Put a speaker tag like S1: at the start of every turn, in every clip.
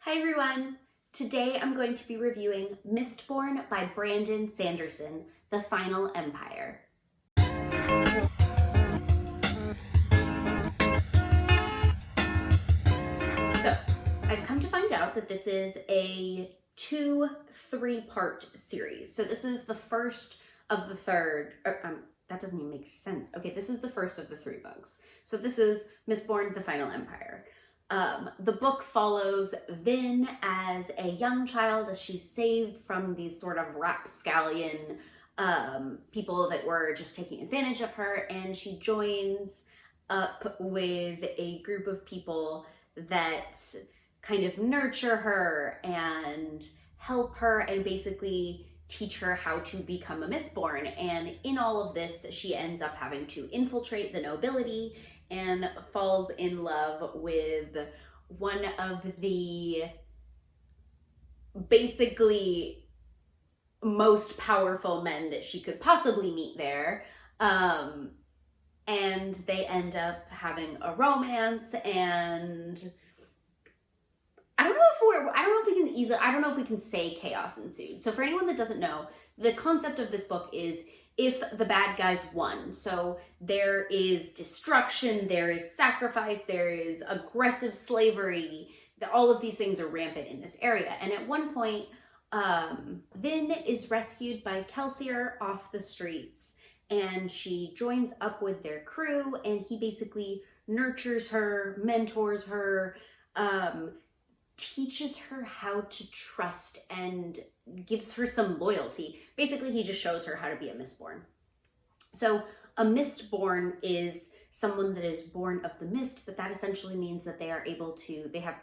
S1: Hi everyone! Today I'm going to be reviewing Mistborn by Brandon Sanderson, The Final Empire. So, I've come to find out that this is a 2-3-part series. So this is the first of the third, that doesn't even make sense. Okay, this is the first of the 3 books. So this is Mistborn, The Final Empire. The book follows Vin as a young child as she's saved from these sort of rapscallion people that were just taking advantage of her, and she joins up with a group of people that kind of nurture her and help her and basically teach her how to become a Mistborn. And in all of this, she ends up having to infiltrate the nobility and falls in love with one of the basically most powerful men that she could possibly meet there. And they end up having a romance, and I don't know if we can say chaos ensued. So for anyone that doesn't know, the concept of this book is if the bad guys won. So there is destruction, there is sacrifice, there is aggressive slavery. All of these things are rampant in this area. And at one point, Vin is rescued by Kelsier off the streets, and she joins up with their crew, and he basically nurtures her, mentors her, teaches her how to trust and gives her some loyalty. Basically, he just shows her how to be a Mistborn. So a Mistborn is someone that is born of the mist, but that essentially means that they have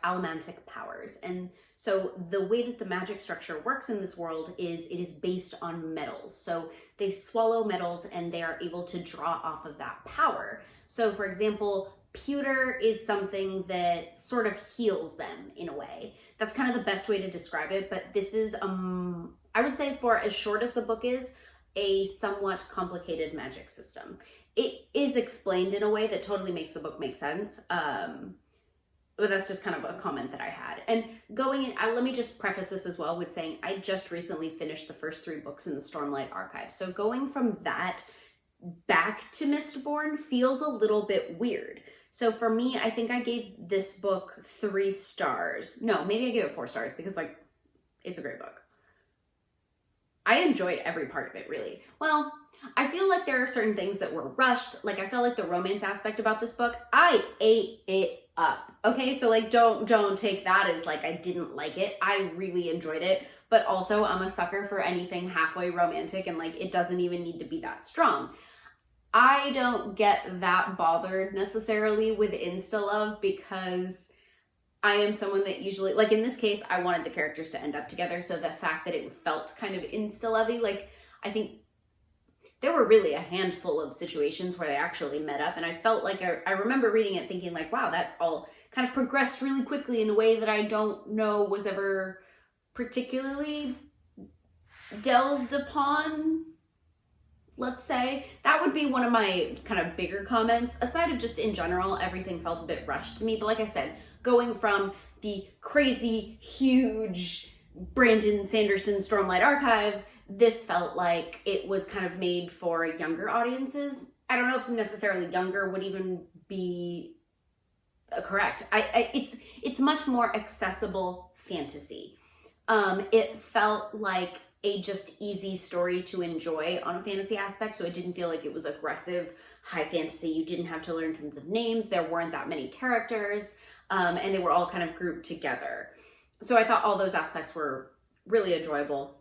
S1: allomantic powers. And so the way that the magic structure works in this world is it is based on metals. So they swallow metals and they are able to draw off of that power. So for example, pewter is something that sort of heals them in a way. That's kind of the best way to describe it, but this is, I would say, for as short as the book is, a somewhat complicated magic system. It is explained in a way that totally makes the book make sense, but that's just kind of a comment that I had. And going in, let me just preface this as well with saying I just recently finished the first 3 books in the Stormlight Archive. So going from that back to Mistborn feels a little bit weird. So for me, I think I gave this book 3 stars. No, maybe I gave it 4 stars because it's a great book. I enjoyed every part of it, really. Well, I feel like there are certain things that were rushed. Like I felt like the romance aspect about this book, I ate it up. Okay, so don't take that as I didn't like it. I really enjoyed it, but also I'm a sucker for anything halfway romantic, and it doesn't even need to be that strong. I don't get that bothered necessarily with insta-love because I am someone that usually, in this case, I wanted the characters to end up together. So the fact that it felt kind of insta-lovey, I think there were really a handful of situations where they actually met up. And I felt I remember reading it thinking wow, that all kind of progressed really quickly in a way that I don't know was ever particularly delved upon. Let's say that would be one of my kind of bigger comments. Aside of just in general, everything felt a bit rushed to me. But like I said, going from the crazy, huge Brandon Sanderson Stormlight Archive, this felt like it was kind of made for younger audiences. I don't know if necessarily younger would even be correct. It's much more accessible fantasy. It felt like a just easy story to enjoy on a fantasy aspect. So it didn't feel like it was aggressive, high fantasy. You didn't have to learn tons of names. There weren't that many characters, and they were all kind of grouped together. So I thought all those aspects were really enjoyable.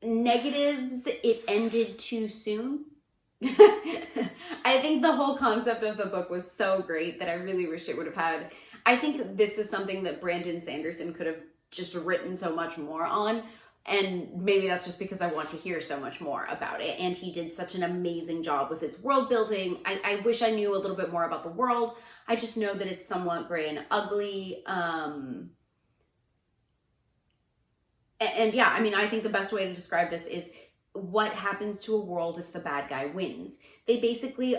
S1: Negatives, it ended too soon. I think the whole concept of the book was so great that I really wished it would have had. I think this is something that Brandon Sanderson could have just written so much more on, and maybe that's just because I want to hear so much more about it. And he did such an amazing job with his world building. I wish I knew a little bit more about the world. I just know that it's somewhat gray and ugly. And yeah, I mean, I think the best way to describe this is what happens to a world if the bad guy wins. They basically,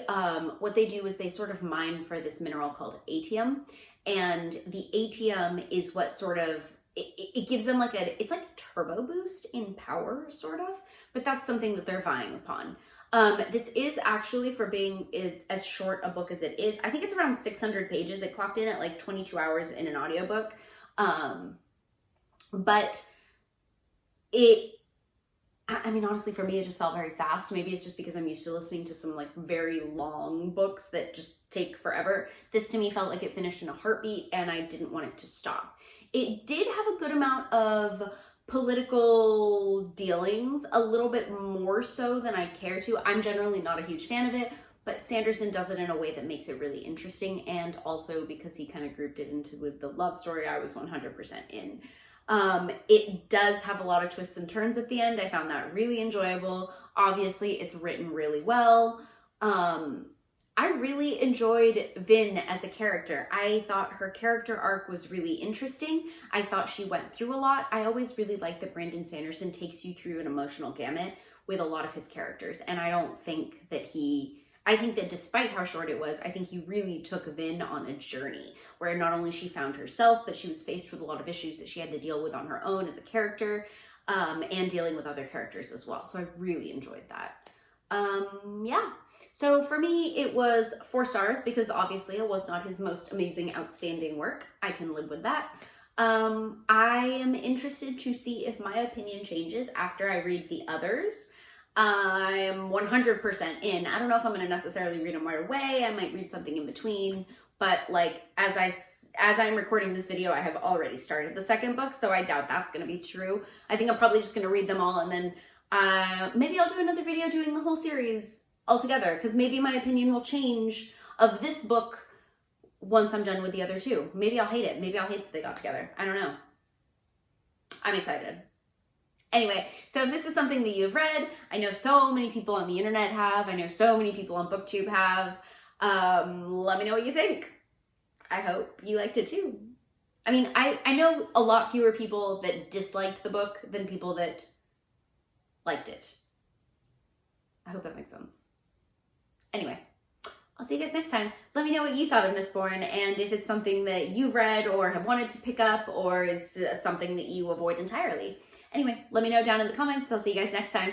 S1: what they do is they sort of mine for this mineral called atium, and the atium is what sort of, it gives them like it's like a turbo boost in power, sort of, but that's something that they're vying upon. This is actually, for being as short a book as it is, I think it's around 600 pages. It clocked in at like 22 hours in an audiobook. But I mean, honestly, for me, it just felt very fast. Maybe it's just because I'm used to listening to some like very long books that just take forever. This to me felt like it finished in a heartbeat, and I didn't want it to stop. It did have a good amount of political dealings, a little bit more so than I care to. I'm generally not a huge fan of it, but Sanderson does it in a way that makes it really interesting, and also because he kind of grouped it into with the love story, I was 100% in. It does have a lot of twists and turns at the end. I found that really enjoyable. Obviously, it's written really well. I really enjoyed Vin as a character. I thought her character arc was really interesting. I thought she went through a lot. I always really like that Brandon Sanderson takes you through an emotional gamut with a lot of his characters. And I don't think that I think that despite how short it was, I think he really took Vin on a journey where not only she found herself, but she was faced with a lot of issues that she had to deal with on her own as a character, and dealing with other characters as well. So I really enjoyed that. Yeah. So for me, it was 4 stars because obviously it was not his most amazing, outstanding work. I can live with that. I am interested to see if my opinion changes after I read the others. I'm 100% in. I don't know if I'm going to necessarily read them right away. I might read something in between, but like as I'm recording this video, I have already started the second book, so I doubt that's going to be true. I think I'm probably just going to read them all, and then maybe I'll do another video doing the whole series altogether, because maybe my opinion will change of this book once I'm done with the other 2. Maybe I'll hate it. Maybe I'll hate that they got together. I don't know. I'm excited. Anyway, so if this is something that you've read, I know so many people on the internet have, I know so many people on BookTube have, let me know what you think. I hope you liked it too. I mean, I know a lot fewer people that disliked the book than people that liked it. I hope that makes sense. Anyway, I'll see you guys next time. Let me know what you thought of Mistborn, and if it's something that you've read or have wanted to pick up, or is something that you avoid entirely. Anyway, let me know down in the comments. I'll see you guys next time.